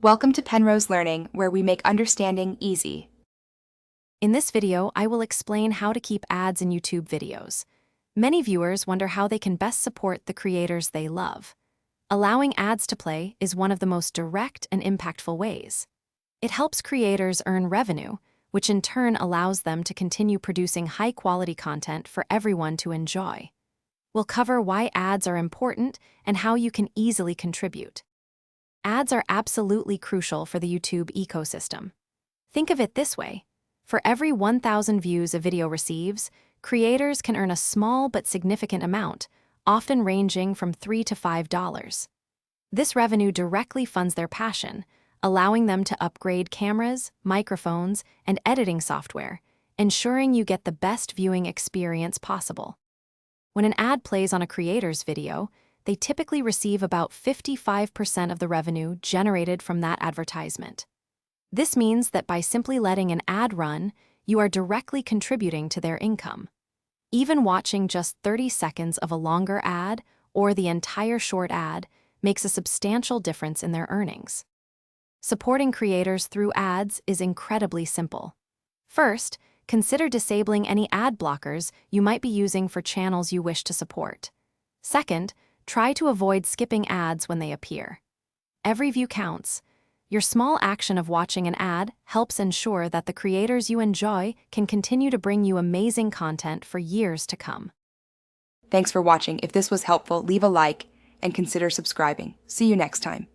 Welcome to Penrose Learning, where we make understanding easy. In this video, I will explain how to keep ads in YouTube videos. Many viewers wonder how they can best support the creators they love. Allowing ads to play is one of the most direct and impactful ways. It helps creators earn revenue, which in turn allows them to continue producing high-quality content for everyone to enjoy. We'll cover why ads are important and how you can easily contribute. Ads are absolutely crucial for the YouTube ecosystem. Think of it this way. For every 1,000 views a video receives, creators can earn a small but significant amount, often ranging from $3 to $5. This revenue directly funds their passion, allowing them to upgrade cameras, microphones, and editing software, ensuring you get the best viewing experience possible. When an ad plays on a creator's video, they typically receive about 55% of the revenue generated from that advertisement. This means that by simply letting an ad run, you are directly contributing to their income. Even watching just 30 seconds of a longer ad or the entire short ad makes a substantial difference in their earnings. Supporting creators through ads is incredibly simple. First, consider disabling any ad blockers you might be using for channels you wish to support. Second, try to avoid skipping ads when they appear. Every view counts. Your small action of watching an ad helps ensure that the creators you enjoy can continue to bring you amazing content for years to come. Thanks for watching. If this was helpful, leave a like and consider subscribing. See you next time.